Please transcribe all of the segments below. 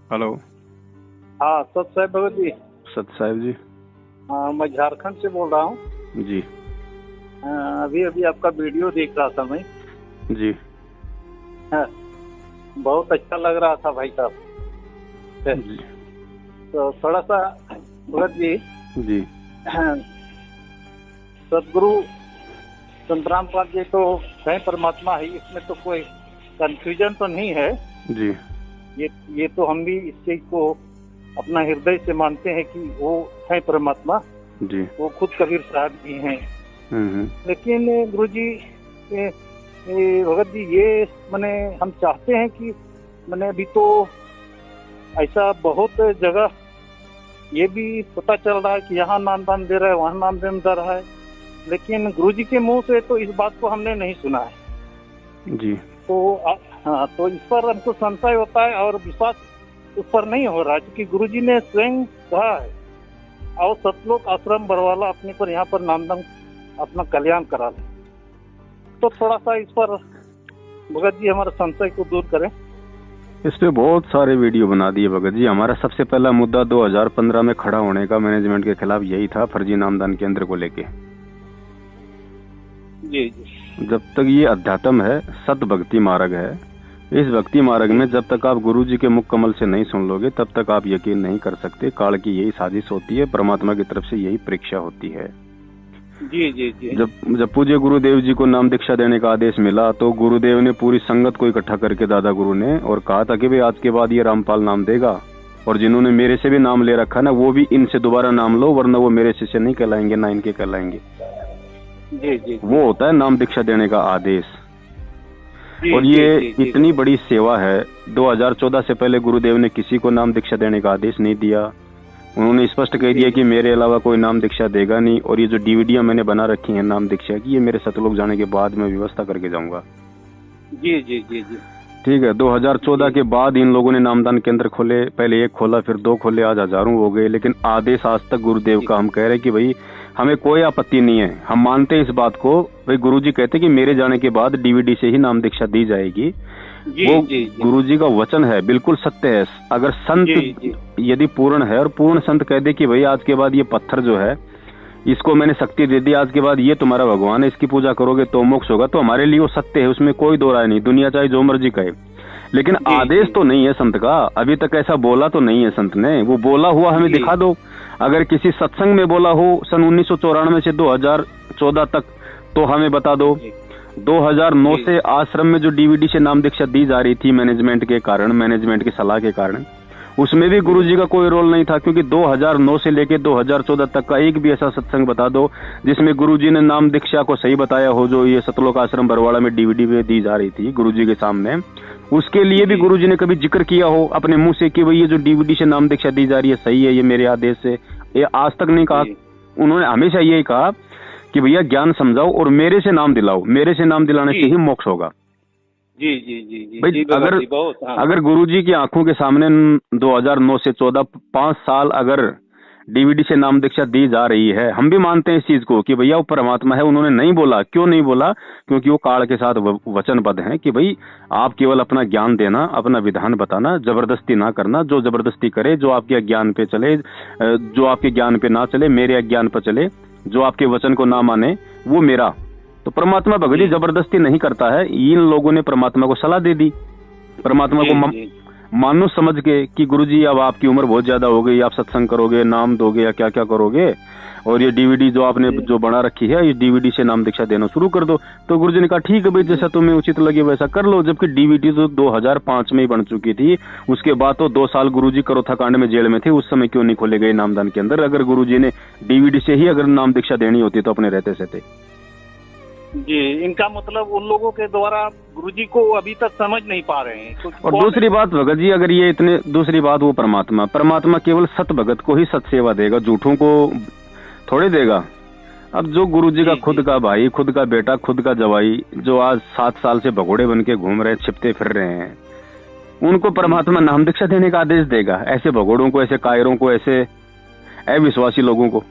Hello. हाँ सत साहब भगत जी। सत साहब जी। हाँ मैं झारखंड से बोल रहा हूँ जी। अभी अभी आपका वीडियो देख रहा था मैं जी। हाँ, बहुत अच्छा लग रहा था भाई साहब। तो थोड़ा सा भगत जी जी सदगुरु संतराम पाल जी तो स्वयं परमात्मा है, इसमें तो कोई कंफ्यूजन तो नहीं है जी। ये तो हम भी इस चीज को अपना हृदय से मानते हैं कि वो है परमात्मा जी। वो खुद कबीर साहब भी हैं। लेकिन गुरु जी भगत जी ये मैंने हम चाहते हैं कि मैंने अभी तो ऐसा बहुत जगह ये भी पता चल रहा है कि यहाँ नामदान दे रहा है वहाँ नामदान दे रहा है, लेकिन गुरु जी के मुंह से तो इस बात को हमने नहीं सुना है जी। तो हाँ, तो इस पर हमको संशय होता है और विश्वास उस पर नहीं हो रहा है, क्योंकि गुरु जी ने स्वयं कहा है और सतलोक आश्रम बरवाला अपने पर यहाँ पर नामदान अपना कल्याण करा ले। तो थोड़ा सा इस पर भगत जी हमारे संशय को दूर करें। इस पे बहुत सारे वीडियो बना दिए भगत जी। हमारा सबसे पहला मुद्दा 2015 में खड़ा होने का मैनेजमेंट के खिलाफ यही था, फर्जी नामदान केंद्र को लेके। जी जी। जब तक ये अध्यात्म है, सत भक्ति मार्ग है, इस भक्ति मार्ग में जब तक आप गुरु जी के मुख कमल से नहीं सुन लोगे तब तक आप यकीन नहीं कर सकते। काल की यही साजिश होती है, परमात्मा की तरफ से यही परीक्षा होती है। जी जी जी। जब पूज्य गुरुदेव जी को नाम दीक्षा देने का आदेश मिला तो गुरुदेव ने पूरी संगत को इकट्ठा करके दादा गुरु ने और कहा था कि भाई आज के बाद ये रामपाल नाम देगा और जिन्होंने मेरे से भी नाम ले रखा ना वो भी इनसे दोबारा नाम लो, वरना वो मेरे शिष्य नहीं कहलाएंगे ना इनके कहलाएंगे। जी जी। वो होता है नाम दीक्षा देने का आदेश। और ये इतनी बड़ी सेवा है। 2014 से पहले गुरुदेव ने किसी को नाम दीक्षा देने का आदेश नहीं दिया। उन्होंने स्पष्ट कह दिया कि मेरे अलावा कोई नाम दीक्षा देगा नहीं। और ये जो डीवीडियां मैंने बना रखी हैं नाम दीक्षा की, ये मेरे सतलोक जाने के बाद मैं व्यवस्था करके जाऊंगा। जी जी जी जी। ठीक है। 2014 के बाद इन लोगों ने नामदान केंद्र खोले, पहले एक खोला फिर 2 खोले, आज हजारों हो गए। लेकिन आदेश आज तक गुरुदेव का हम कह रहे हैं कि भाई हमें कोई आपत्ति नहीं है, हम मानते हैं इस बात को। भाई गुरुजी कहते कि मेरे जाने के बाद डीवीडी से ही नाम दीक्षा दी जाएगी। वो गुरुजी का वचन है, बिल्कुल सत्य है। अगर संत यदि पूर्ण है और पूर्ण संत कह दे कि भाई आज के बाद ये पत्थर जो है इसको मैंने शक्ति दे दी, आज के बाद ये तुम्हारा भगवान है, इसकी पूजा करोगे तो मोक्ष होगा, तो हमारे लिए वो सत्य है, उसमें कोई दो राय नहीं। दुनिया चाहे जो मर्जी कहे, लेकिन आदेश तो नहीं है संत का। अभी तक ऐसा बोला तो नहीं है संत ने। वो बोला हुआ हमें दिखा दो। अगर किसी सत्संग में बोला हो सन 1994 से 2014 तक तो हमें बता दो। 2009 से आश्रम में जो डीवीडी से नाम दीक्षा दी जा रही थी मैनेजमेंट के कारण, मैनेजमेंट की सलाह के कारण, उसमें भी गुरुजी का कोई रोल नहीं था। क्योंकि 2009 से लेके 2014 तक का एक भी ऐसा सत्संग बता दो जिसमें गुरुजी ने नाम दीक्षा को सही बताया हो, जो ये सतलोक आश्रम बरवाड़ा में डीवीडी में दी जा रही थी गुरुजी के सामने। उसके लिए भी गुरुजी ने कभी जिक्र किया हो अपने मुंह से कि भाई ये जो डीवीडी से नाम दीक्षा दी जा रही है सही है, ये मेरे आदेश से, ये आज तक नहीं कहा। उन्होंने हमेशा यही कहा कि भैया ज्ञान समझाओ और मेरे से नाम दिलाओ, मेरे से नाम दिलाने से ही मोक्ष होगा। जी जी जी जी। भाई अगर गुरुजी की आंखों के सामने 2009 से 14 5 साल अगर डीवीडी से नाम दीक्षा दी जा रही है, हम भी मानते हैं इस चीज को कि भैया वो परमात्मा है। उन्होंने नहीं बोला, क्यों नहीं बोला? क्योंकि वो काल के साथ वचनबद्ध हैं कि भाई आप केवल अपना ज्ञान देना, अपना विधान बताना, जबरदस्ती ना करना। जो जबरदस्ती करे, जो आपके अज्ञान पे चले, जो आपके ज्ञान पे ना चले, मेरे अज्ञान पे चले, जो आपके वचन को ना माने वो मेरा। तो परमात्मा भगत जी जबरदस्ती नहीं करता है। इन लोगों ने परमात्मा को सलाह दे दी, परमात्मा को मानुष समझ के कि गुरुजी अब आपकी उम्र बहुत ज्यादा हो गई, आप सत्संग करोगे, नाम दोगे या क्या क्या करोगे, और ये डीवीडी जो आपने जो बना रखी है ये डीवीडी से नाम दीक्षा देना शुरू कर दो। तो गुरुजी ने कहा ठीक है भाई, जैसा तुम्हें उचित लगे वैसा कर लो। जबकि डीवीडी तो 2005 में ही बन चुकी थी। उसके बाद तो 2 साल गुरुजी करोथा कांड में जेल में थे, उस समय क्यों नहीं खोले गए नामदान के अंदर? अगर गुरुजी ने डीवीडी से ही अगर नाम दीक्षा देनी होती तो अपने रहते सहते। जी, इनका मतलब उन लोगों के द्वारा गुरुजी को अभी तक समझ नहीं पा रहे हैं। और दूसरी बात भगत जी, अगर ये इतने, दूसरी बात वो परमात्मा केवल सत भगत को ही सत सेवा देगा, झूठों को थोड़े देगा। अब जो गुरुजी का खुद का भाई, खुद का बेटा, खुद का जवाई, जो आज 7 साल से भगोड़े बन के घूम रहे, छिपते फिर रहे हैं, उनको परमात्मा नाम दीक्षा देने का आदेश देगा? ऐसे भगोड़ों को, ऐसे कायरों को, ऐसे अविश्वासी लोगों को?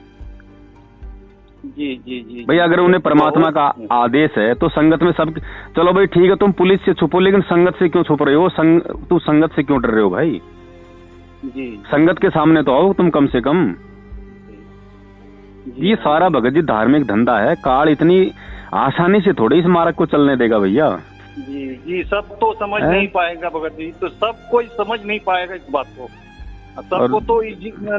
जी जी जी भाई अगर उन्हें परमात्मा का आदेश है तो संगत में सब, चलो भाई ठीक है तुम पुलिस से छुपो, लेकिन संगत से क्यों छुप रहे हो? तू संगत से क्यों डर रहे हो भाई? जी। संगत के सामने तो आओ तुम कम से कम। जी, ये सारा भगत जी धार्मिक धंधा है। काल इतनी आसानी से थोड़ी इस मार्ग को चलने देगा भैया। जी जी, सब तो समझ नहीं पाएगा भगत जी, तो सब कोई समझ नहीं पाएगा इस बात को, सबको तो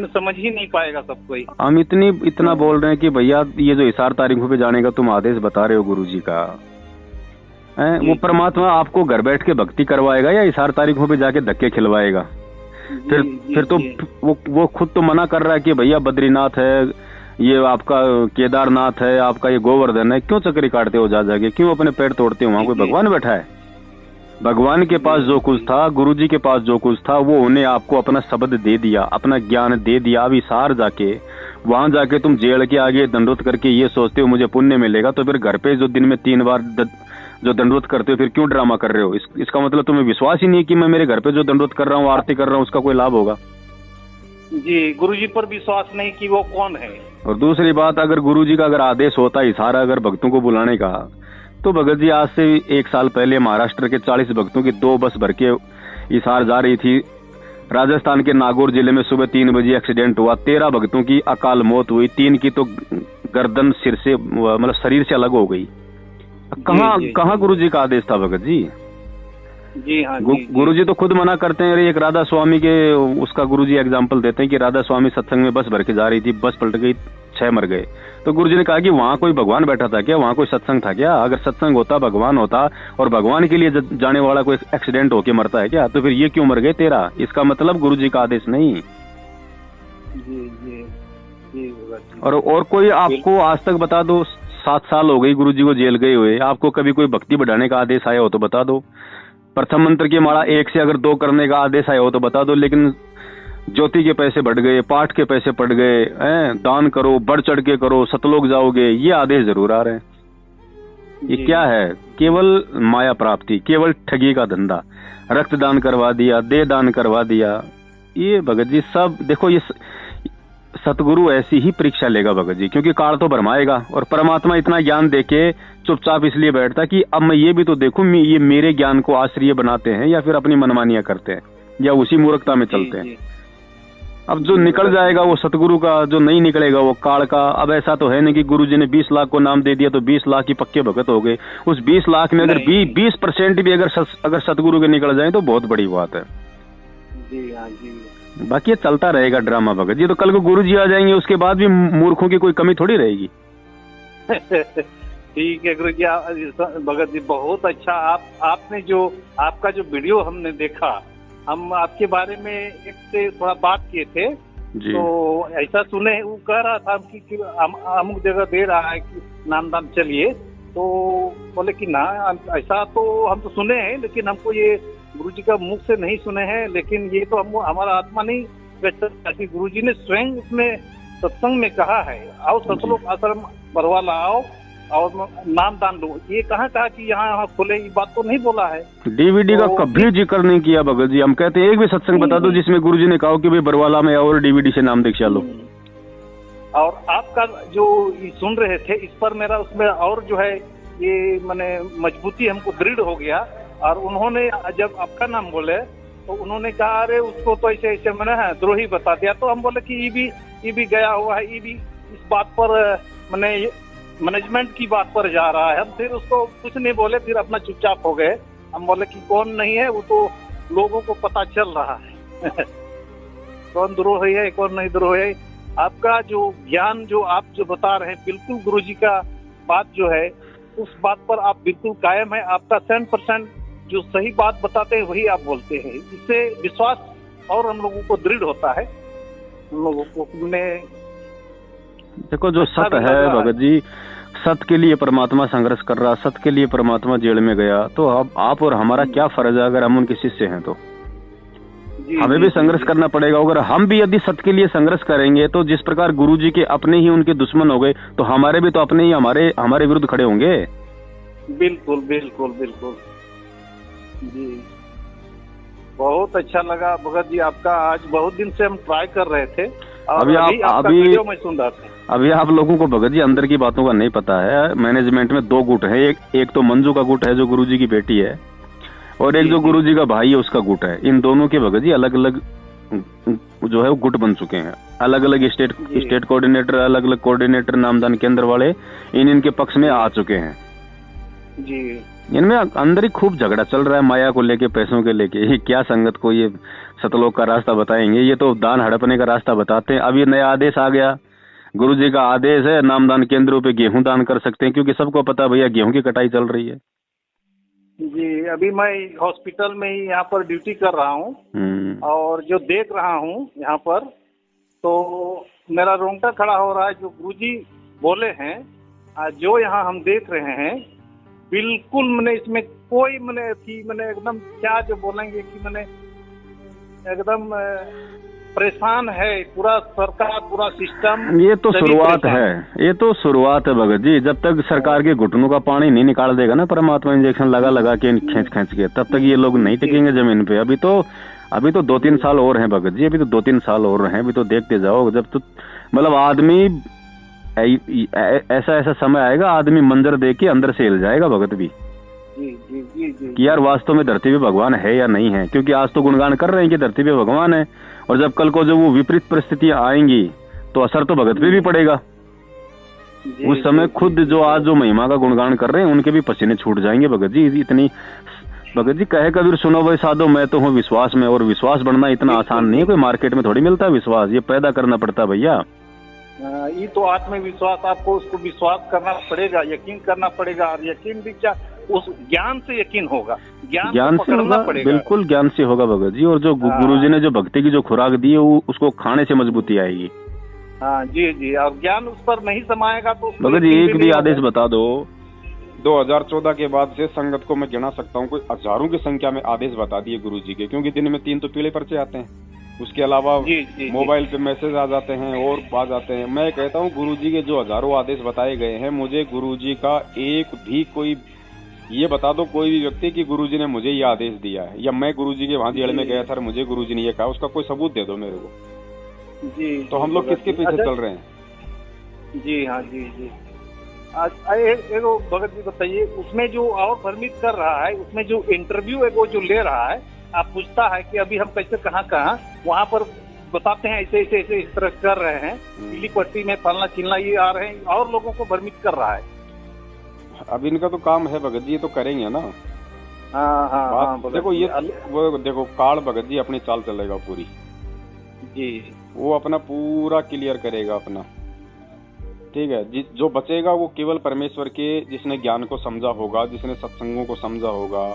समझ ही नहीं पाएगा सब कोई। हम इतना बोल रहे हैं कि भैया ये जो हिसार तारीखों पे जाने का तुम आदेश बता रहे हो गुरुजी का, वो परमात्मा आपको घर बैठ के भक्ति करवाएगा या हिसार तारीखों पे जाके धक्के खिलवाएगा? फिर तो वो खुद तो मना कर रहा है कि भैया बद्रीनाथ है, ये आपका केदारनाथ है, आपका ये गोवर्धन है, क्यों चक्री काटते हो जा जाके, क्यों अपने पैर तोड़ते हो? वहां कोई भगवान बैठा है? भगवान के पास जो कुछ था, गुरुजी के पास जो कुछ था, वो उन्हें आपको अपना शब्द दे दिया, अपना ज्ञान दे दिया। अब हिसार जाके वहां जाके तुम जेल के आगे दंडवत करके ये सोचते हो मुझे पुण्य मिलेगा, तो फिर घर पे जो दिन में 3 बार जो दंडवत करते हो फिर क्यों ड्रामा कर रहे हो? इसका मतलब तुम्हें विश्वास ही नहीं कि मैं मेरे घर पे जो दंडवत कर रहा हूँ, आरती कर रहा हूँ, उसका कोई लाभ होगा? जी, गुरुजी पर विश्वास नहीं कि वो कौन है। और दूसरी बात, अगर गुरुजी का अगर आदेश होता हिसार अगर भक्तों को बुलाने का, तो भगत जी आज से 1 साल पहले महाराष्ट्र के 40 भक्तों की 2 बस भर के हिसार जा रही थी। राजस्थान के नागौर जिले में सुबह 3 बजे एक्सीडेंट हुआ, 13 भक्तों की अकाल मौत हुई, 3 की तो गर्दन सिर से मतलब शरीर से अलग हो गई। कहाँ गुरुजी का आदेश था भगत जी? जी हाँ, गुरुजी तो खुद मना करते हैं। एक राधा स्वामी के उसका गुरुजी एग्जाम्पल देते हैं कि राधा स्वामी सत्संग में बस भर के जा रही थी, बस पलट गई, 6 मर गए। तो गुरुजी ने कहा कि वहां कोई भगवान बैठा था क्या? वहां कोई सत्संग था क्या? अगर सत्संग होता, भगवान होता और भगवान के लिए जाने वाला कोई एक्सीडेंट होके मरता है क्या? तो फिर ये क्यों मर गए 13? इसका मतलब गुरुजी का आदेश नहीं। जी, और कोई आपको आज तक बता दो, 7 साल हो गई गुरुजी को जेल गए हुए, आपको कभी कोई भक्ति बढ़ाने का आदेश आया हो तो बता दो। प्रथम मंत्र की माला 1 से अगर 2 करने का आदेश आया हो तो बता दो। लेकिन ज्योति के पैसे बढ़ गए, पाठ के पैसे बढ़ गए, दान करो, बढ़ चढ़ के करो, सतलोक जाओगे, ये आदेश जरूर आ रहे हैं। ये क्या है? केवल माया प्राप्ति, केवल ठगी का धंधा। रक्तदान करवा दिया, देह दान करवा दिया। ये भगत जी सब देखो, ये सतगुरु ऐसी ही परीक्षा लेगा भगत जी, क्योंकि काल तो भरमाएगा। और परमात्मा इतना ज्ञान देके चुपचाप इसलिए बैठता कि अब मैं ये भी तो देखूं, ये मेरे ज्ञान को आश्रय बनाते हैं या फिर अपनी मनमानियां करते हैं या उसी मूर्खता में चलते हैं। अब जो निकल जाएगा वो सतगुरु का, जो नहीं निकलेगा वो काल का। अब ऐसा तो है नहीं कि गुरुजी ने 20 लाख को नाम दे दिया तो 20 लाख ही पक्के भगत हो गए। उस 20 लाख में अगर 20% भी अगर सतगुरु के निकल जाए तो बहुत बड़ी बात है। जी हाँ जी। बाकी ये चलता रहेगा ड्रामा भगत जी। तो कल को गुरुजी आ जाएंगे, उसके बाद भी मूर्खों की कोई कमी थोड़ी रहेगी। ठीक है गुरु जी, भगत जी बहुत अच्छा। आपने जो आपका जो वीडियो हमने देखा, हम आपके बारे में एक से थोड़ा बात किए थे जी। तो ऐसा सुने, वो कह रहा था कि अमुक जगह दे रहा है कि नामदान चलिए, तो बोले कि ना ऐसा तो हम तो सुने हैं, लेकिन हमको ये गुरुजी का मुख से नहीं सुने हैं। लेकिन ये तो हमको हमारा आत्मा नहीं व्यक्त, गुरुजी ने स्वयं उसमें सत्संग में कहा है, आओ सतलोक आश्रम बरवाला आओ और नाम दान लो। ये कहाँ कहा कि यहाँ खुले, ये बात तो नहीं बोला है। डीवीडी का कभी जिक्र नहीं किया भगत जी। हम कहते हैं एक भी सत्संग बता दो जिसमें गुरुजी ने कहा कि भाई बरवाला में और डीवीडी से नाम दीक्षा लो। और आपका जो सुन रहे थे, इस पर मेरा उसमें और जो है ये मैंने मजबूती हमको दृढ़ हो गया। और उन्होंने जब आपका नाम बोले तो उन्होंने कहा अरे उसको तो ऐसे ऐसे मैंने द्रोही बता दिया। तो हम बोले कि ये भी गया हुआ है, ये भी इस बात पर मैंने मैनेजमेंट की बात पर जा रहा है। हम फिर उसको कुछ नहीं बोले, फिर अपना चुपचाप हो गए। हम बोले कि कौन नहीं है, वो तो लोगों को पता चल रहा है कौन द्रोही है कौन नहीं द्रोही है। आपका जो ज्ञान जो आप जो बता रहे हैं, बिल्कुल गुरुजी का बात जो है उस बात पर आप बिल्कुल कायम है। आपका 100% जो सही बात बताते हैं वही आप बोलते हैं। इससे विश्वास और हम लोगों को दृढ़ होता है। हम लोगों को देखो जो सत्य है भगत जी, सत्य के लिए परमात्मा संघर्ष कर रहा, सत्य के लिए परमात्मा जेल में गया, तो अब आप और हमारा क्या फर्ज है? अगर हम उनके शिष्य हैं तो हमें भी संघर्ष करना पड़ेगा। अगर हम भी यदि सत्य के लिए संघर्ष करेंगे तो जिस प्रकार गुरुजी के अपने ही उनके दुश्मन हो गए, तो हमारे भी तो अपने ही हमारे विरुद्ध खड़े होंगे। बिल्कुल बिल्कुल बिल्कुल जी। बहुत अच्छा लगा भगत जी आपका। आज बहुत दिन से हम ट्राई कर रहे थे। अभी मैं सुन रहा था। अभी आप लोगों को भगत जी अंदर की बातों का नहीं पता है। मैनेजमेंट में 2 गुट है। एक तो मंजू का गुट है जो गुरुजी की बेटी है, और एक जो गुरुजी का भाई है उसका गुट है। इन दोनों के भगत जी अलग अलग जो है वो गुट बन चुके हैं। अलग अलग स्टेट कोऑर्डिनेटर, अलग अलग कोऑर्डिनेटर नामदान केंद्र वाले इनके पक्ष में आ चुके हैं जी। इनमें अंदर ही खूब झगड़ा चल रहा है, माया को लेके, पैसों के लेके। ये क्या संगत को ये सतलोक का रास्ता बताएंगे, ये तो दान हड़पने का रास्ता बताते हैं। अब ये नया आदेश आ गया, गुरुजी का आदेश है, नामदान केंद्रों पे गेहूं दान कर सकते हैं, क्योंकि सबको पता है भैया गेहूं की कटाई चल रही है जी। अभी मैं हॉस्पिटल में ही यहाँ पर ड्यूटी कर रहा हूँ और जो देख रहा हूँ यहाँ पर, तो मेरा रोंगटा खड़ा हो रहा है। जो गुरुजी बोले हैं, जो यहाँ हम देख रहे हैं, बिल्कुल मैंने इसमें कोई मैंने एकदम क्या जो बोलेंगे कि मैंने एकदम परेशान है पूरा सरकार, पूरा सिस्टम। ये तो शुरुआत है, ये तो शुरुआत है भगत जी। जब तक सरकार के घुटनों का पानी नहीं निकाल देगा ना परमात्मा, इंजेक्शन लगा के खींच के, तब तक ये लोग नहीं टिकेंगे जमीन पे। अभी तो 2-3 साल और हैं भगत जी, अभी तो 2-3 साल और हैं। अभी तो देखते जाओ, जब तो मतलब आदमी ऐसा समय आएगा, आदमी मंजर देख के अंदर से हिल जाएगा भगत भी कि यार वास्तव में धरती पे भगवान है या नहीं है। क्योंकि आज तो गुणगान कर रहे हैं कि धरती पे भगवान है, और जब कल को जो वो विपरीत परिस्थितियां आएंगी तो असर तो भगत पे भी पड़ेगा। उस समय खुद जो आज जो महिमा का गुणगान कर रहे हैं उनके भी पसीने छूट जाएंगे भगत जी। इतनी भगत जी कहे कबीर सुनो वही साधो, मैं तो हूँ विश्वास में। और विश्वास बढ़ना इतना आसान नहीं है, कोई मार्केट में थोड़ी मिलता है विश्वास, ये पैदा करना पड़ता है भैया। ये तो आत्मविश्वास, आपको उसको विश्वास करना पड़ेगा, यकीन करना पड़ेगा। और यकीन भी क्या, उस ज्ञान से यकीन होगा, ज्ञान से होगा, बिल्कुल ज्ञान से होगा भगत जी। और जो गुरुजी ने जो भक्ति की जो खुराक दी है, वो उसको खाने से मजबूती आएगी। हाँ जी। और ज्ञान उस पर नहीं समाएगा तो भगत जी एक भी आदेश बता दो। 2014 के बाद से संगत को मैं गिना सकता हूँ, कोई हजारों की संख्या में आदेश बता दिए गुरुजी के, क्योंकि दिन में 3 तो पीले पर्चे आते हैं। उसके अलावा मोबाइल पे मैसेज आ जाते हैं और आ जाते हैं। मैं कहता हूँ गुरुजी के जो हजारों आदेश बताए गए हैं, मुझे गुरुजी का एक भी कोई ये बता दो कोई भी व्यक्ति कि गुरुजी ने मुझे ये आदेश दिया है, या मैं गुरुजी के वहां दिहाड़े में गया था मुझे गुरुजी ने ये कहा, उसका कोई सबूत दे दो मेरे को जी। तो हम लोग किसके पीछे चल रहे हैं जी? हाँ जी। आज एक भगत जी बताइए, उसमें जो और भ्रमित कर रहा है, उसमें जो इंटरव्यू है वो जो ले रहा है, आप पूछता है कि अभी हम कैसे कहाँ वहाँ पर बताते हैं ऐसे इस तरह कर रहे हैं, पीली पट्टी में फलना चिलना ये आ रहे हैं, और लोगों को भ्रमित कर रहा है। अब इनका तो काम है भगत जी, ये तो करेंगे ना। हाँ देखो ये वो देखो काल भगत जी अपनी चाल चलेगा पूरी जी, वो अपना पूरा क्लियर करेगा अपना, ठीक है। जो बचेगा वो केवल परमेश्वर के, जिसने ज्ञान को समझा होगा, जिसने सत्संगों को समझा होगा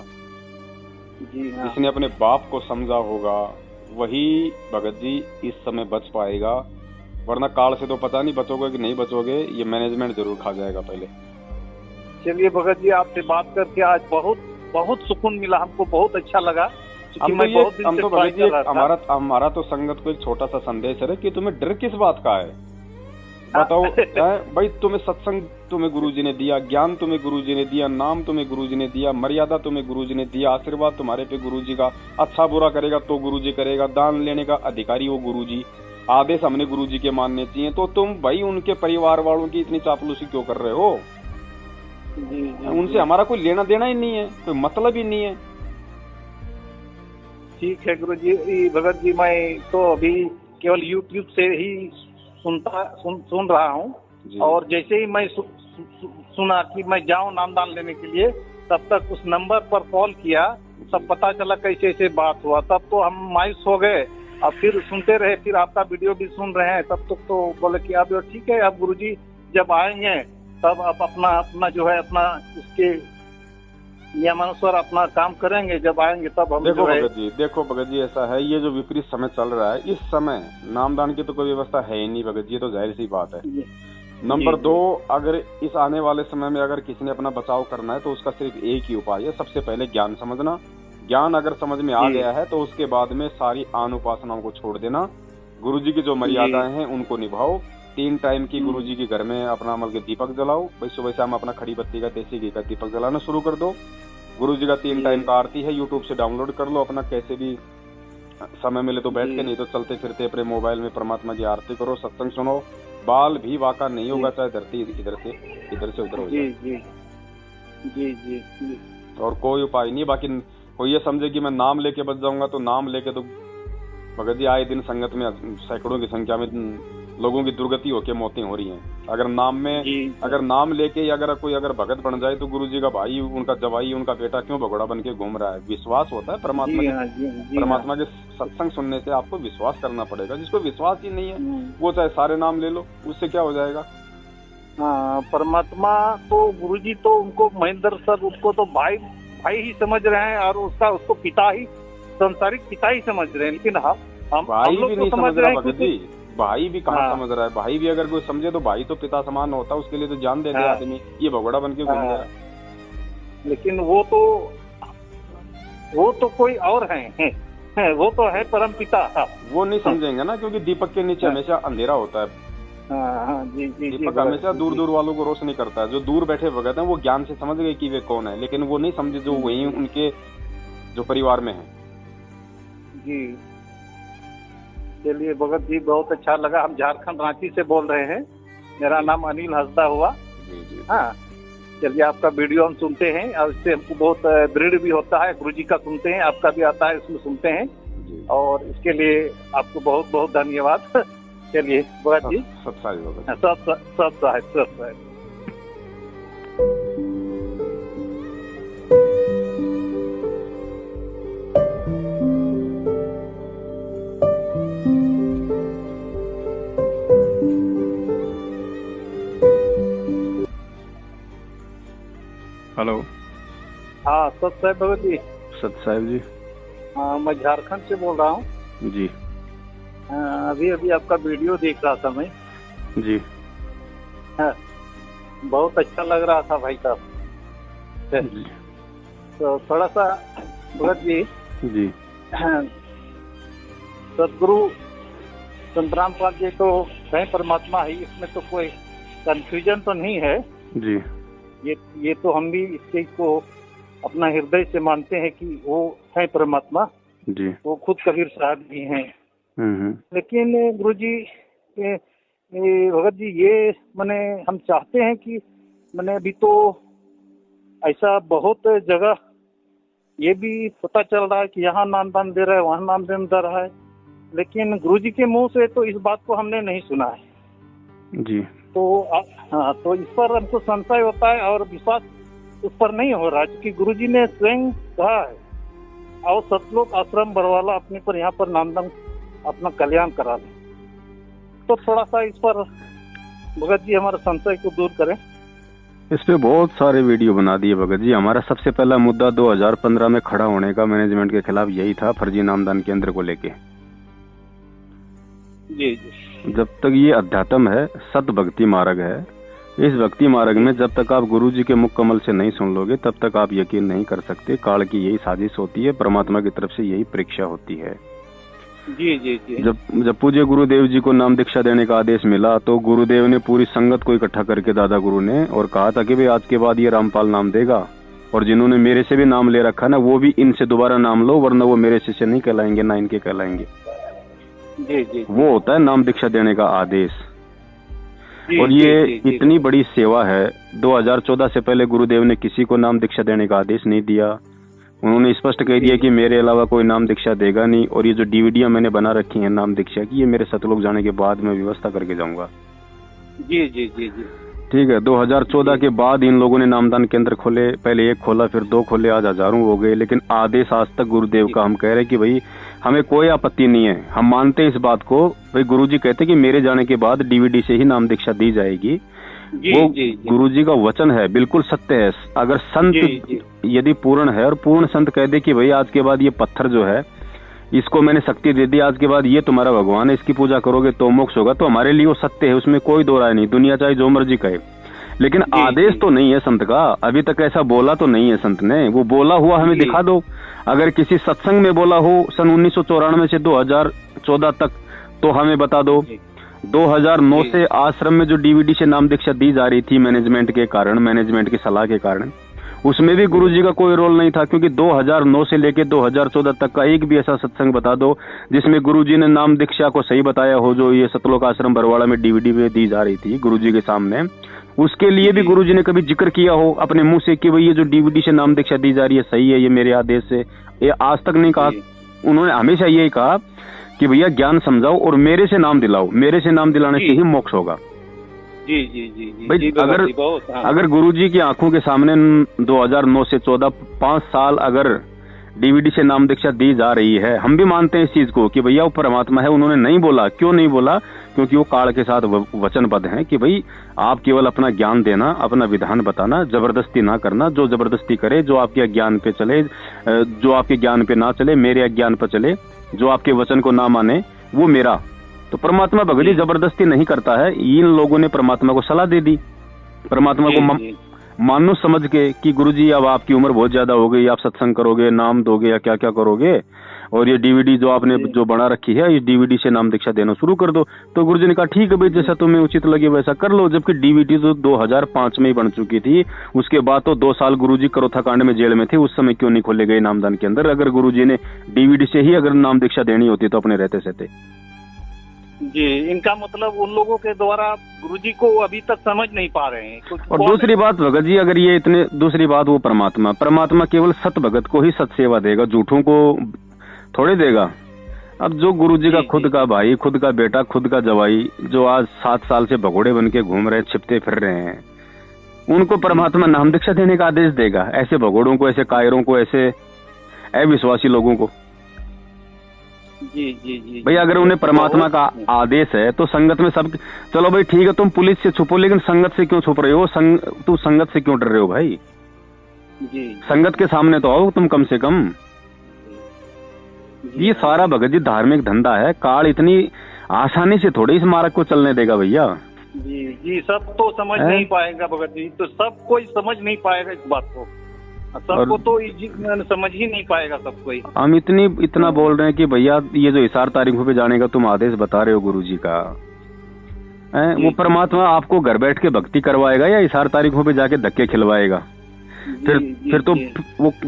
जी, हाँ। जिसने अपने बाप को समझा होगा, वही भगत जी इस समय बच पाएगा। वरना काल से तो पता नहीं बचोगे कि नहीं बचोगे, ये मैनेजमेंट जरूर खा जाएगा पहले। चलिए भगत जी, आपसे बात करके आज बहुत सुकून मिला, हमको बहुत अच्छा लगा। हमारा तो संगत को एक छोटा सा संदेश है कि तुम्हें डर किस बात का है, बताओ भाई। तुम्हें सत्संग तुम्हें गुरुजी ने दिया, ज्ञान तुम्हें गुरुजी ने दिया, नाम तुम्हें गुरुजी ने दिया, मर्यादा तुम्हें गुरुजी ने दिया, आशीर्वाद तुम्हारे पे गुरुजी का। अच्छा बुरा करेगा तो गुरुजी करेगा, दान लेने का अधिकारी वो गुरुजी, आदेश हमने गुरुजी के मानने चाहिए। तो तुम भाई उनके परिवार वालों की इतनी चापलूसी क्यों कर रहे हो? उनसे हमारा कोई लेना देना ही नहीं है, कोई मतलब ही नहीं है। ठीक है गुरुजी। भगत जी मैं तो अभी केवल YouTube से ही सुन रहा हूँ, और जैसे ही मैं सुना कि मैं जाऊं नामदान लेने के लिए, तब तक उस नंबर पर कॉल किया, तब पता चला कैसे बात हुआ। तब तो हम मायूस हो गए, और फिर सुनते रहे, फिर आपका वीडियो भी सुन रहे हैं। तब तक तो बोले कि अब ठीक है, अब गुरुजी जब आएंगे तब आप अपना जो है अपना उसके नियमानुसार अपना काम करेंगे, जब आएंगे तब हम। देखो भगत जी ऐसा है, ये जो विपरीत समय चल रहा है, इस समय नामदान की तो कोई व्यवस्था है ही नहीं भगत जी, तो जाहिर सी बात है। नंबर 2, अगर इस आने वाले समय में अगर किसी ने अपना बचाव करना है तो उसका सिर्फ एक ही उपाय है, सबसे पहले ज्ञान समझना। ज्ञान अगर समझ में आ गया है तो उसके बाद में सारी आन उपासनाओं को छोड़ देना, गुरुजी की जो मर्यादाएं हैं उनको निभाओ। 3 टाइम की गुरुजी के घर में अपना मतलब दीपक जलाओ, भाई सुबह शाम अपना खड़ी बत्ती का, देसी घी का दीपक जलाना शुरू कर दो। गुरुजी का 3 टाइम का आरती है, यूट्यूब से डाउनलोड कर लो, अपना कैसे भी समय मिले तो बैठ के, नहीं तो चलते फिरते अपने मोबाइल में परमात्मा की आरती करो, सत्संग सुनो। बाल भी वाका नहीं होगा, चाहे धरती इधर से उधर हो जाए। जी। और कोई उपाय नहीं। बाकी कोई ये समझे कि मैं नाम लेके बच जाऊंगा, तो नाम लेके तो भगत जी आए दिन संगत में सैकड़ों की संख्या में लोगों की दुर्गति होकर मौतें हो रही हैं। अगर नाम में अगर नाम लेके अगर कोई अगर भगत बन जाए तो गुरु जी का भाई, उनका जवाई, उनका बेटा क्यों भगोड़ा बन के घूम रहा है? विश्वास होता है परमात्मा के सत्संग सुनने से आपको विश्वास करना पड़ेगा। जिसको विश्वास ही नहीं है वो चाहे सारे नाम ले लो, उससे क्या हो जाएगा? हाँ, परमात्मा तो गुरु जी तो उनको महेंद्र सर उसको तो भाई ही समझ रहे हैं और उसको पिता ही, सांसारिक पिता ही समझ रहे हैं। लेकिन हम भाई भी नहीं समझ रहा भगत जी, भाई भी कहाँ हाँ। समझ रहा है? भाई भी अगर कोई समझे तो भाई तो पिता समान होता है, उसके लिए तो जान दे दे आदमी। ये भगोड़ा बन के घूम रहा है। लेकिन वो तो कोई और है, वो तो है परम पिता। वो नहीं समझेंगे ना, क्योंकि दीपक के नीचे हमेशा अंधेरा होता है। दीपक हमेशा दूर दूर वालों को रोशनी करता है। जो दूर बैठे भगत हैं वो ज्ञान से समझ गए कि वे कौन है, लेकिन वो नहीं समझे जो वही उनके जो परिवार में है। जी चलिए भगत जी, बहुत अच्छा लगा। हम झारखंड रांची से बोल रहे हैं। मेरा नाम अनिल हंसदा हुआ। हाँ, चलिए आपका वीडियो हम सुनते हैं और इससे हमको बहुत दृढ़ भी होता है। गुरु जी का सुनते हैं, आपका भी आता है, इसमें सुनते हैं और इसके लिए आपको बहुत बहुत धन्यवाद। चलिए भगत जी, सब साहिब। हेलो। हाँ सत साहिब भगत जी। सत साहिब जी। हाँ, मैं झारखंड से बोल रहा हूँ जी। अभी आपका वीडियो देख रहा था मैं जी। हाँ, बहुत अच्छा लग रहा था भाई साहब। तो थोड़ा सा भगत जी सदगुरु संत रामपाल जी तो कहीं परमात्मा है, इसमें तो कोई कंफ्यूजन तो नहीं है जी। ये तो हम भी इस चीज को अपना हृदय से मानते हैं कि वो है परमात्मा जी। वो खुद कबीर साहब भी हैं। लेकिन गुरु जी भगत जी ये माने हम चाहते हैं कि माने अभी तो ऐसा बहुत जगह ये भी पता चल रहा है कि यहाँ नामदान दे रहा है, वहाँ नामदान दे रहा है, लेकिन गुरु जी के मुंह से तो इस बात को हमने नहीं सुना है जी। तो हाँ, तो इस पर हमको संशय होता है और विश्वास उस पर नहीं हो रहा, क्योंकि गुरु जी ने स्वयं कहा है और सतलोक आश्रम बरवाला अपने पर यहाँ पर नामदान अपना कल्याण करा ले। तो थोड़ा सा इस पर भगत जी हमारे संशय को दूर करें। इस पे बहुत सारे वीडियो बना दिए भगत जी। हमारा सबसे पहला मुद्दा 2015 में खड़ा होने का मैनेजमेंट के खिलाफ यही था, फर्जी नामदान केंद्र को लेके। जी जी। जब तक ये अध्यात्म है, सत भक्ति मार्ग है, इस भक्ति मार्ग में जब तक आप गुरु जी के मुख कमल से नहीं सुन लोगे तब तक आप यकीन नहीं कर सकते। काल की यही साजिश होती है, परमात्मा की तरफ से यही परीक्षा होती है। जी जी जी। जब पूज्य गुरुदेव जी को नाम दीक्षा देने का आदेश मिला तो गुरुदेव ने पूरी संगत को इकट्ठा करके दादा गुरु ने और कहा था कि भाई आज के बाद ये रामपाल नाम देगा और जिन्होंने मेरे से भी नाम ले रखा ना वो भी इनसे दोबारा नाम लो, वरना वो मेरे शिष्य नहीं कहलाएंगे, ना इनके कहलाएंगे। जी जी। वो होता है नाम दीक्षा देने का आदेश। और ये इतनी बड़ी सेवा है। 2014 से पहले गुरुदेव ने किसी को नाम दीक्षा देने का आदेश नहीं दिया। उन्होंने स्पष्ट कह दिया कि मेरे अलावा कोई नाम दीक्षा देगा नहीं। और ये जो डीवीडियां मैंने बना रखी हैं नाम दीक्षा की, ये मेरे सतलोक जाने के बाद मैं व्यवस्था करके जाऊंगा। जी जी जी जी। ठीक है। 2014 के बाद इन लोगों ने नामदान केंद्र खोले, पहले 1 खोला, फिर 2 खोले, आज हजारों हो गए। लेकिन आदेश आज तक गुरुदेव का हम कह रहे हैं कि भाई हमें कोई आपत्ति नहीं है, हम मानते हैं इस बात को। भाई गुरु जी कहते कि मेरे जाने के बाद डीवीडी से ही नाम दीक्षा दी जाएगी। वो गुरु जी का वचन है, बिल्कुल सत्य है। अगर संत यदि पूर्ण है और पूर्ण संत कह दे कि भाई आज के बाद ये पत्थर जो है इसको मैंने शक्ति दे दी, आज के बाद ये तुम्हारा भगवान है, इसकी पूजा करोगे तो मोक्ष होगा, तो हमारे लिए वो सत्य है, उसमें कोई दो राय नहीं। दुनिया चाहे जो मर्जी कहे, लेकिन आदेश तो नहीं है संत का। अभी तक ऐसा बोला तो नहीं है संत ने। वो बोला हुआ हमें दिखा दो। अगर किसी सत्संग में बोला हो सन 1994 से 2014 तक तो हमें बता दो। 2009 से आश्रम में जो डीवीडी से नाम दीक्षा दी जा रही थी मैनेजमेंट के कारण, मैनेजमेंट की सलाह के कारण, उसमें भी गुरुजी का कोई रोल नहीं था। क्योंकि 2009 से लेकर 2014 तक का एक भी ऐसा सत्संग बता दो जिसमें गुरुजी ने नाम दीक्षा को सही बताया हो, जो ये सतलोक आश्रम बरवाड़ा में डीवीडी में दी जा रही थी गुरुजी के सामने। उसके लिए भी गुरुजी ने कभी जिक्र किया हो अपने मुंह से कि भाई ये जो डीवीडी से नाम दीक्षा दी जा रही है सही है, ये मेरे आदेश से, ये आज तक नहीं कहा। उन्होंने हमेशा यही कहा कि भैया ज्ञान समझाओ और मेरे से नाम दिलाओ, मेरे से नाम दिलाने से ही मोक्ष होगा। जी जी जी जी भाई जी, अगर गुरुजी की आंखों के सामने 2009 से 14 5 साल अगर डीवीडी से नाम दीक्षा दी जा रही है, हम भी मानते हैं इस चीज को कि भैया वो परमात्मा है, उन्होंने नहीं बोला। क्यों नहीं बोला? क्योंकि वो काल के साथ वचनबद्ध हैं कि भाई आप केवल अपना ज्ञान देना, अपना विधान बताना, जबरदस्ती ना करना। जो जबरदस्ती करे, जो आपके अज्ञान पे चले, जो आपके ज्ञान पे ना चले, मेरे अज्ञान पे चले, जो आपके वचन को ना माने, वो मेरा। तो परमात्मा भगत जी जबरदस्ती नहीं करता है। इन लोगों ने परमात्मा को सलाह दे दी, परमात्मा को मानुष समझ के कि गुरुजी अब आपकी उम्र बहुत ज्यादा हो गई, आप सत्संग करोगे, नाम दोगे या क्या क्या करोगे, और ये डीवीडी जो आपने जो बना रखी है, इस डीवीडी से नाम दीक्षा देना शुरू कर दो। तो गुरुजी ने कहा ठीक है भाई, जैसा तुम्हें उचित लगे वैसा कर लो। जबकि डीवीडी तो 2005 में ही बन चुकी थी। उसके बाद तो 2 साल गुरुजी करोथा कांड में जेल में थे। उस समय क्यों नहीं खोले गए नामदान के अंदर? अगर गुरुजी ने डीवीडी से ही अगर नाम दीक्षा देनी होती तो अपने रहते सहते। जी, इनका मतलब उन लोगों के द्वारा गुरुजी को अभी तक समझ नहीं पा रहे हैं। और दूसरी बात भगत जी, अगर ये इतने, दूसरी बात वो परमात्मा केवल सत भगत को ही सत सेवा देगा, झूठों को थोड़े देगा। अब जो गुरुजी का खुद का भाई, खुद का बेटा, खुद का जवाई, जो आज 7 साल से भगोड़े बन के घूम रहे, छिपते फिर रहे हैं, उनको परमात्मा नाम दीक्षा देने का आदेश देगा? ऐसे भगोड़ों को, ऐसे कायरों को, ऐसे अविश्वासी लोगों को? जी जी जी भाई अगर उन्हें परमात्मा का आदेश है तो संगत में सब, चलो भाई ठीक है, तुम पुलिस से छुपो, लेकिन संगत से क्यों छुप रहे हो? तू संगत से क्यों डर रहे हो भाई? जी, संगत के सामने तो आओ तुम कम से कम। ये सारा भगत जी धार्मिक धंधा है। काल इतनी आसानी से थोड़ी इस मार्ग को चलने देगा भैया। जी जी, सब तो समझ नहीं पाएगा भगत जी, तो सब कोई समझ नहीं पाएगा इस बात को, सबको तो समझ ही नहीं पाएगा सब कोई। हम इतना बोल रहे हैं कि भैया ये जो हिसार तारीखों पे जाने का तुम आदेश बता रहे हो गुरुजी का, वो परमात्मा आपको घर बैठ के भक्ति करवाएगा या हिसार तारीखों पे जाके धक्के खिलवाएगा? फिर तो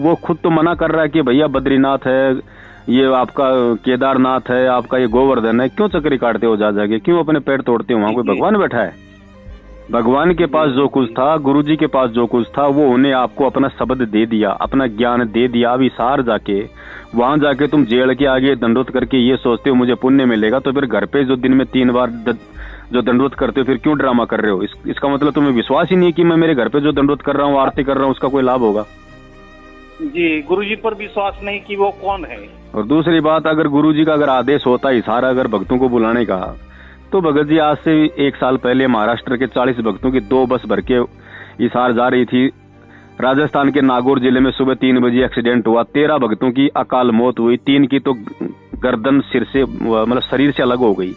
वो खुद तो मना कर रहा है कि भैया बद्रीनाथ है, ये आपका केदारनाथ है, आपका ये गोवर्धन है, क्यों चक्री काटते हो जा जाके, क्यों अपने पैर तोड़ते हो? वहां कोई भगवान बैठा है? भगवान के पास जो कुछ था, गुरुजी के पास जो कुछ था, वो उन्हें आपको अपना शब्द दे दिया, अपना ज्ञान दे दिया। अब हिसार जाके, वहां जाके तुम जेल के आगे दंडवत करके ये सोचते हो मुझे पुण्य मिलेगा, तो फिर घर पे जो दिन में 3 बार जो दंडवत करते हो, फिर क्यों ड्रामा कर रहे हो? इसका मतलब तुम्हें विश्वास ही नहीं कि मैं मेरे घर पे जो दंडवत कर रहा हूँ, आरती कर रहा हूँ, उसका कोई लाभ होगा? जी, गुरुजी पर विश्वास नहीं कि वो कौन है। और दूसरी बात, अगर गुरुजी का अगर आदेश होता हिसार अगर भक्तों को बुलाने का, तो भगत जी आज से 1 साल पहले महाराष्ट्र के 40 भक्तों की 2 बस भर के हिसार जा रही थी। राजस्थान के नागौर जिले में सुबह 3 बजे एक्सीडेंट हुआ, 13 भक्तों की अकाल मौत हुई, 3 की तो गर्दन सिर से मतलब शरीर से अलग हो गई।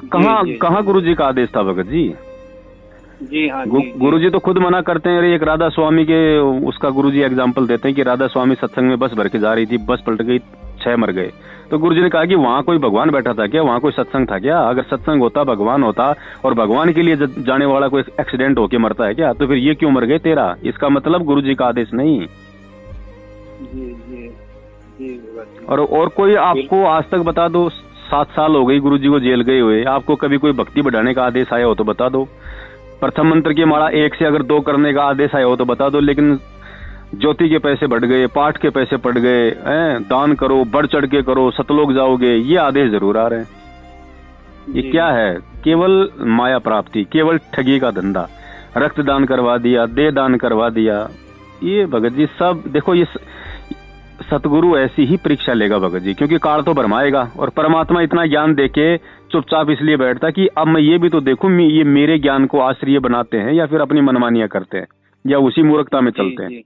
कहाँ गुरुजी का आदेश था भगत जी? जी हाँ, गुरुजी तो खुद मना करते हैं। एक राधा स्वामी के उसका गुरुजी एग्जाम्पल देते हैं कि राधा स्वामी सत्संग में बस भर के जा रही थी, बस पलट गई, 6 मर गए। तो गुरुजी ने कहा कि वहां कोई भगवान बैठा था क्या? वहां कोई सत्संग था क्या? अगर सत्संग होता, भगवान होता, और भगवान के लिए जाने वाला कोई एक्सीडेंट होके मरता है क्या? तो फिर ये क्यों मर गए 13? इसका मतलब गुरुजी का आदेश नहीं। जी जी जी। और कोई आपको आज तक बता दो, 7 साल हो गई गुरुजी को जेल गए हुए, आपको कभी कोई भक्ति बढ़ाने का आदेश आया हो तो बता दो। प्रथम मंत्र की माला 1 से अगर 2 करने का आदेश आया हो तो बता दो। लेकिन ज्योति के पैसे बढ़ गए, पाठ के पैसे पड़ गए, दान करो, बढ़ चढ़ के करो, सतलोक जाओगे, ये आदेश जरूर आ रहे हैं। ये क्या है? केवल माया प्राप्ति, केवल ठगी का धंधा। रक्तदान करवा दिया, देह दान करवा दिया। ये भगत जी सब देखो, ये सतगुरु ऐसी ही परीक्षा लेगा भगत जी, क्योंकि काल तो भरमाएगा। और परमात्मा इतना ज्ञान देके चुपचाप इसलिए बैठता कि अब मैं ये भी तो देखूं, ये मेरे ज्ञान को आश्रय बनाते हैं या फिर अपनी मनमानियां करते हैं या उसी मूर्खता में चलते हैं।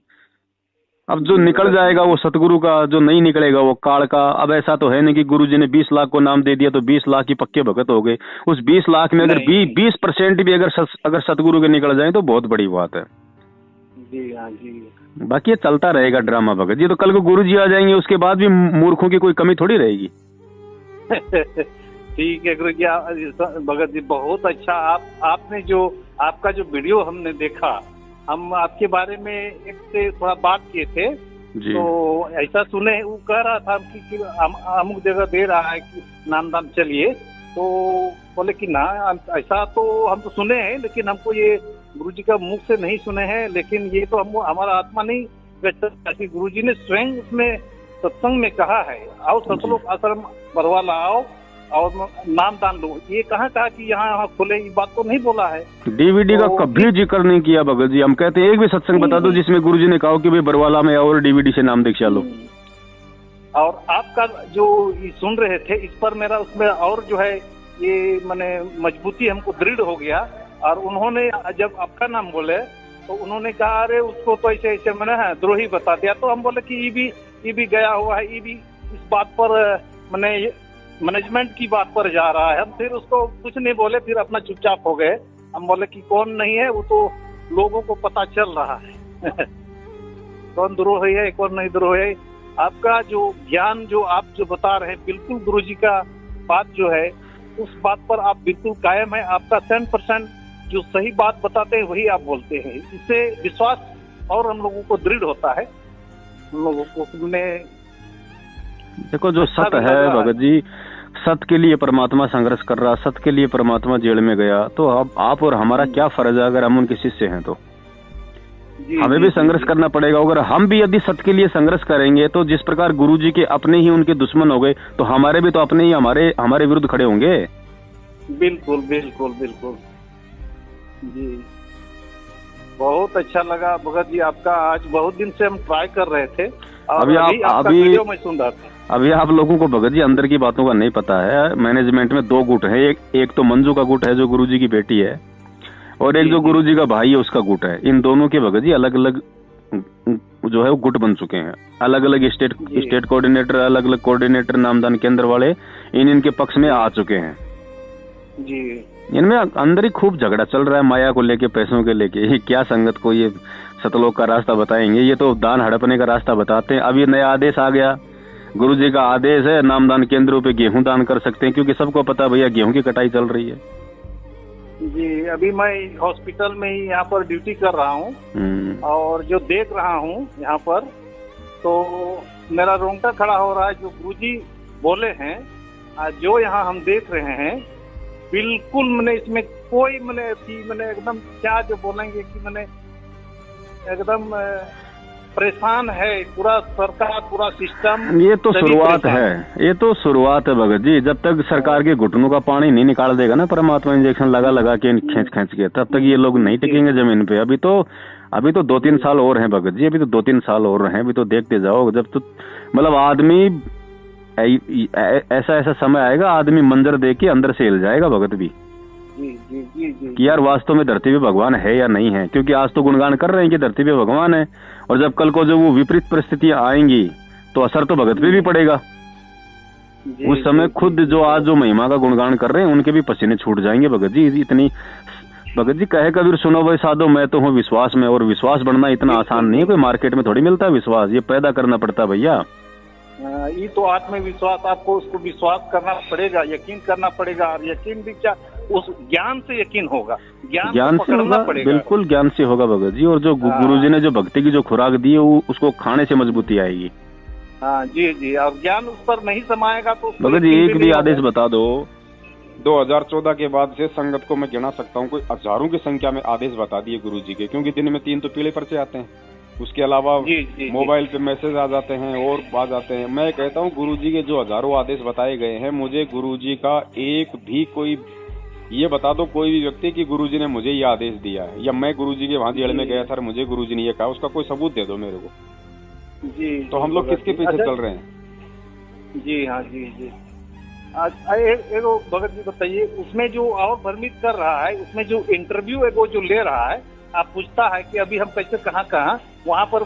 अब जो निकल जाएगा वो सतगुरु का, जो नहीं निकलेगा वो काल का। अब ऐसा तो है नहीं कि गुरुजी ने 20 लाख को नाम दे दिया तो 20 लाख ही पक्के भगत हो गए। उस 20 लाख में अगर 20% भी अगर सतगुरु के निकल जाए तो बहुत बड़ी बात है। जी हाँ जी। बाकी ये चलता रहेगा ड्रामा भगत जी। तो कल को गुरुजी आ जाएंगे, उसके बाद भी मूर्खों की कोई कमी थोड़ी रहेगी। ठीक है गुरु जी, भगत जी बहुत अच्छा। आपने जो आपका जो वीडियो हमने देखा, हम आपके बारे में एक से थोड़ा बात किए थे जी। तो ऐसा सुने, वो कह रहा था कि अमुक जगह दे रहा है कि नामदान चलिए, तो बोले कि ना ऐसा तो हम तो सुने हैं, लेकिन हमको ये गुरुजी का मुख से नहीं सुने हैं। लेकिन ये तो हम हमारा आत्मा नहीं व्यक्त, गुरुजी ने स्वयं उसमें सत्संग में कहा है आओ सतलोक आश्रम बरवाला आओ और नाम दान लो, ये कहाँ कहा कि यहाँ खुले, ये बात तो नहीं बोला है। डीवीडी का कभी जिक्र नहीं किया भगत जी। हम कहते हैं एक भी सत्संग बता दो जिसमें गुरुजी ने कहा कि भाई बरवाला में आओ और डीवीडी से नाम दीक्षा लो। और आपका जो ये सुन रहे थे इस पर मेरा उसमें और जो है ये मैंने मजबूती हमको दृढ़ हो गया। और उन्होंने जब आपका नाम बोले तो उन्होंने कहा अरे उसको तो ऐसे ऐसे मैंने द्रोही बता दिया। तो हम बोले कि ये भी गया हुआ है, ये भी इस बात पर मैंने मैनेजमेंट की बात पर जा रहा है। हम फिर उसको कुछ नहीं बोले, फिर अपना चुपचाप हो गए। हम बोले कि कौन नहीं है, वो तो लोगों को पता चल रहा है कौन द्रोही है कौन नहीं द्रोही है। आपका जो ज्ञान जो आप जो बता रहे हैं बिल्कुल गुरुजी का बात जो है उस बात पर आप बिल्कुल कायम है। आपका 100% जो सही बात बताते हैं वही आप बोलते हैं। इससे विश्वास और हम लोगों को दृढ़ होता है। हम लोगों को देखो जो सत्य है भगत जी, सत्य के लिए परमात्मा संघर्ष कर रहा, सत्य के लिए परमात्मा जेल में गया, तो अब आप और हमारा क्या फर्ज है अगर हम उनके शिष्य हैं तो हमें भी संघर्ष करना पड़ेगा। अगर हम भी यदि सत्य के लिए संघर्ष करेंगे तो जिस प्रकार गुरुजी के अपने ही उनके दुश्मन हो गए तो हमारे भी तो अपने ही हमारे विरुद्ध खड़े होंगे। बिल्कुल बिल्कुल बिल्कुल जी, बहुत अच्छा लगा भगत जी आपका। आज बहुत दिन से हम ट्राई कर रहे थे और अभी वीडियो में सुन रहा था। अभी आप लोगों को भगत जी अंदर की बातों का नहीं पता है। मैनेजमेंट में 2 गुट है, एक तो मंजू का गुट है जो गुरुजी की बेटी है, और एक जो गुरुजी का भाई है उसका गुट है। इन दोनों के भगत जी अलग अलग जो है वो गुट बन चुके हैं। अलग अलग स्टेट कोऑर्डिनेटर, अलग अलग कोऑर्डिनेटर नामदान केंद्र वाले इनके पक्ष में आ चुके हैं जी। इनमें अंदर ही खूब झगड़ा चल रहा है माया को लेके, पैसों के लेके। ये क्या संगत को ये सतलोक का रास्ता बताएंगे, ये तो दान हड़पने का रास्ता बताते हैं। अभी नया आदेश आ गया, गुरुजी का आदेश है नामदान केंद्रों पे गेहूं दान कर सकते हैं, क्योंकि सबको पता भैया गेहूं की कटाई चल रही है जी। अभी मैं हॉस्पिटल में ही यहाँ पर ड्यूटी कर रहा हूँ और जो देख रहा हूँ यहाँ पर तो मेरा रोंगटा खड़ा हो रहा है। जो गुरुजी बोले हैं जो यहाँ हम देख रहे हैं बिल्कुल मैंने इसमें कोई मैंने एकदम क्या जो बोलेंगे कि मैंने एकदम परेशान है पूरा सरकार, पूरा सिस्टम। ये तो शुरुआत है, ये तो शुरुआत है भगत जी। जब तक सरकार के घुटनों का पानी नहीं निकाल देगा ना परमात्मा इंजेक्शन लगा के खींच के, तब तक ये लोग नहीं टिकेंगे जमीन पे। अभी तो 2-3 साल और हैं भगत जी, अभी तो 2-3 साल और हैं। अभी तो देखते जाओ, जब तो मतलब आदमी ऐसा समय आएगा आदमी मंजर देख के अंदर से हिल जाएगा भगत भी कि यार वास्तव में धरती पे भगवान है या नहीं है। क्योंकि आज तो गुणगान कर रहे हैं कि धरती पे भगवान है, और जब कल को जो वो विपरीत परिस्थितियां आएंगी तो असर तो भगत पे भी पड़ेगा। उस समय खुद जो आज जो महिमा का गुणगान कर रहे हैं उनके भी पसीने छूट जाएंगे भगत जी। इतनी भगत जी कहे कबीर सुनो भाई साधो मैं तो हूँ विश्वास में, और विश्वास बढ़ना इतना आसान नहीं है, कोई मार्केट में थोड़ी मिलता है विश्वास, ये पैदा करना पड़ता है भैया। ये तो आत्मविश्वास, आपको उसको विश्वास करना पड़ेगा, यकीन करना पड़ेगा। और यकीन भी क्या, उस ज्ञान से यकीन होगा, ज्ञान से होगा, बिल्कुल ज्ञान से होगा भगत जी। और जो गुरुजी ने जो भक्ति की जो खुराक दी है वो उसको खाने से मजबूती आएगी। हाँ जी जी। और ज्ञान उस पर नहीं समाएगा तो भगत जी एक भी आदेश बता दो। 2014 के बाद से संगत को मैं गिना सकता हूँ कोई हजारों की संख्या में आदेश बता दिए गुरुजी के, क्योंकि दिन में 3 तो पीले पर्चे आते हैं, उसके अलावा मोबाइल पे मैसेज आ जाते हैं और आ जाते हैं। मैं कहता हूँ गुरुजी के जो हजारों आदेश बताए गए हैं, मुझे गुरुजी का एक भी कोई ये बता दो कोई भी व्यक्ति कि गुरुजी ने मुझे ये आदेश दिया है, या मैं गुरुजी के वहां जेल में गया था मुझे गुरुजी ने ये कहा, उसका कोई सबूत दे दो मेरे को जी। तो हम लोग किसके पीछे चल रहे हैं? जी हाँ जी जी। एक भगत जी बताइए, उसमें जो और भ्रमित कर रहा है, उसमें जो इंटरव्यू है वो जो ले रहा है, आप पूछता है कि अभी हम कैसे कहाँ वहाँ पर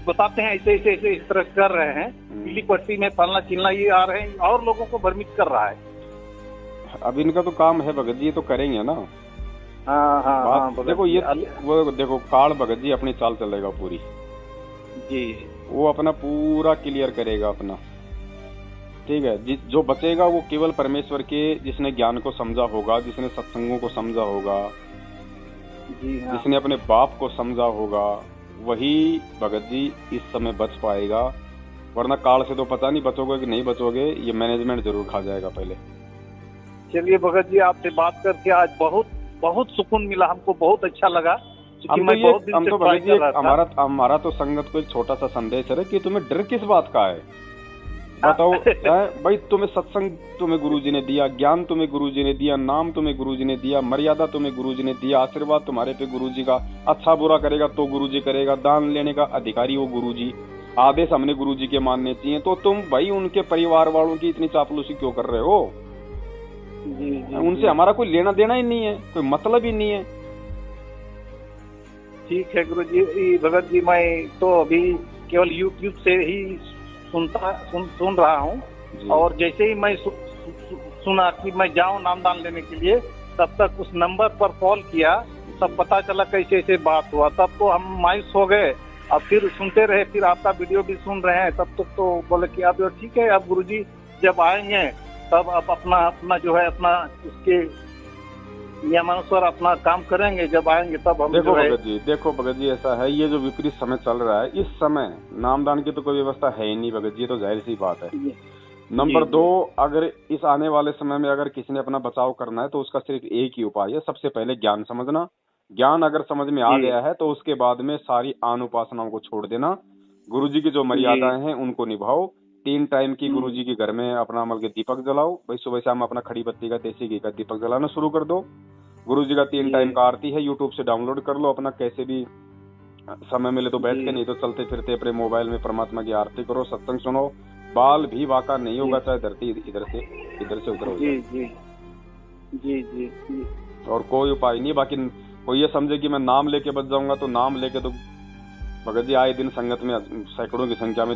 बताते हैं ऐसे ऐसे ऐसे इस तरह कर रहे हैं, पीली पट्टी में फलना चिलना ये आ रहे हैं, और लोगों को भ्रमित कर रहा है। अब इनका तो काम है भगत जी, ये तो करेंगे ना। हाँ देखो ये वो देखो काल भगत जी अपनी चाल चलेगा पूरी जी, वो अपना पूरा क्लियर करेगा अपना, ठीक है। जो बचेगा वो केवल परमेश्वर के, जिसने ज्ञान को समझा होगा, जिसने सत्संगों को समझा होगा, जिसने अपने बाप को समझा होगा, वही भगत जी इस समय बच पाएगा। वरना काल से तो पता नहीं बचोगे कि नहीं बचोगे, ये मैनेजमेंट जरूर खा जाएगा पहले। चलिए भगत जी आपसे बात करके आज बहुत सुकून मिला, हमको बहुत अच्छा लगा। हमारा तो संगत को एक छोटा सा संदेश है कि तुम्हें डर किस बात का है, बताओ भाई, तुम्हें सत्संग तुम्हें गुरुजी ने दिया, ज्ञान तुम्हें गुरुजी ने दिया, नाम तुम्हें गुरुजी ने दिया, मर्यादा तुम्हें गुरुजी ने दिया, आशीर्वाद तुम्हारे पे गुरुजी का, अच्छा बुरा करेगा तो गुरुजी करेगा, दान लेने का अधिकारी वो गुरुजी, आदेश हमने गुरुजी के मानने चाहिए। तो तुम भाई उनके परिवार वालों की इतनी चापलूसी क्यों कर रहे हो? उनसे हमारा कोई लेना देना ही नहीं है, कोई मतलब ही नहीं है। ठीक है गुरुजी, भगत जी मैं तो अभी केवल YouTube से ही सुन रहा हूँ, और जैसे ही मैं सुना कि मैं जाऊँ नामदान लेने के लिए, तब तक उस नंबर पर कॉल किया, तब पता चला कैसे ऐसे बात हुआ। तब तो हम मायूस हो गए, अब फिर सुनते रहे, फिर आपका वीडियो भी सुन रहे हैं। तब तक तो बोले कि अब ठीक है, अब गुरुजी जब आएंगे तब आप अपना जो है अपना उसके नियमानुसार अपना काम करेंगे, जब आएंगे तब हम देखो भगत जी ऐसा है, ये जो विपरीत समय चल रहा है, इस समय नामदान की तो कोई व्यवस्था है ही नहीं भगत जी, तो जाहिर सी बात है। नंबर 2, अगर इस आने वाले समय में अगर किसी ने अपना बचाव करना है तो उसका सिर्फ एक ही उपाय है, सबसे पहले ज्ञान समझना। ज्ञान अगर समझ में आ गया है तो उसके बाद में सारी आन उपासनाओं को छोड़ देना, गुरुजी की जो मर्यादाएं हैं उनको निभाओ। 3 टाइम की गुरुजी के घर में अपना अमल के दीपक जलाओ, भाई सुबह शाम अपना खड़ी बत्ती का देसी घी का दीपक जलाना शुरू कर दो। गुरुजी का 3 टाइम का आरती है, यूट्यूब से डाउनलोड कर लो, अपना कैसे भी समय मिले तो बैठ के, नहीं तो चलते फिरते अपने मोबाइल में परमात्मा की आरती करो, सत्संग सुनो, बाल भी वाका नहीं होगा, चाहे धरती इधर से उधर हो जाए। जी। और कोई उपाय नहीं। बाकी कोई ये समझे कि मैं नाम लेके बच जाऊंगा, तो नाम लेके तो भगत जी आए दिन संगत में सैकड़ों की संख्या में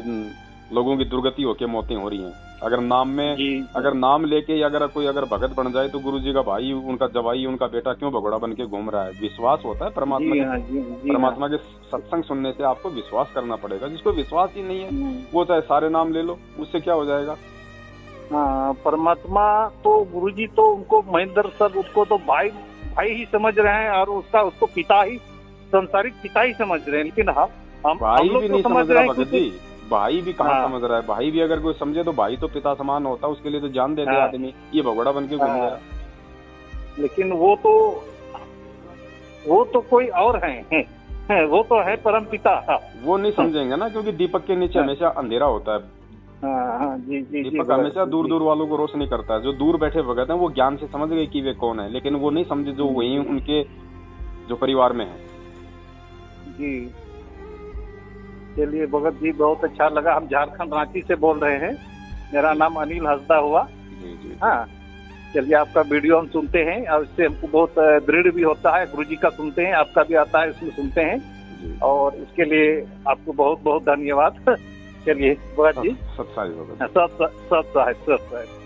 लोगों की दुर्गति होके मौतें हो रही हैं। अगर नाम में अगर नाम लेके अगर कोई भगत बन जाए तो गुरुजी का भाई, उनका जवाई, उनका बेटा क्यों भगोड़ा बन के घूम रहा है? विश्वास होता है परमात्मा के सत्संग सुनने से आपको विश्वास करना पड़ेगा। जिसको विश्वास ही नहीं है वो चाहे सारे नाम ले लो, उससे क्या हो जाएगा? हाँ, परमात्मा तो गुरुजी तो उनको महेंद्र सर उसको तो भाई ही समझ रहे हैं, और उसको पिता ही, संसारिक पिता ही समझ रहे हैं। लेकिन हम भाई भी नहीं समझ रहा भगत जी, भाई भी कहाँ समझ रहा है? भाई भी अगर कोई समझे तो भाई तो पिता समान होता, उसके लिए तो जान दे दे आदमी, ये भगोड़ा बन के घूम गया। लेकिन वो तो कोई और है, वो तो है परम पिता। वो नहीं समझेंगे ना, क्योंकि दीपक के नीचे हमेशा अंधेरा होता है। जी, दीपक हमेशा दूर दूर वालों को रोशनी करता है। जो दूर बैठे भगत हैं वो ज्ञान से समझ गए कि वे कौन है, लेकिन वो नहीं समझे जो वही उनके जो परिवार में है। जी चलिए भगत जी, बहुत अच्छा लगा। हम झारखंड रांची से बोल रहे हैं, मेरा नाम अनिल हंसदा हुआ। जी। हाँ, चलिए आपका वीडियो हम सुनते हैं और इससे हमको बहुत दृढ़ भी होता है। गुरुजी का सुनते हैं, आपका भी आता है, इसमें सुनते हैं, और इसके लिए आपको बहुत बहुत धन्यवाद। चलिए भगत जी, सत साहिब। सत साहिब।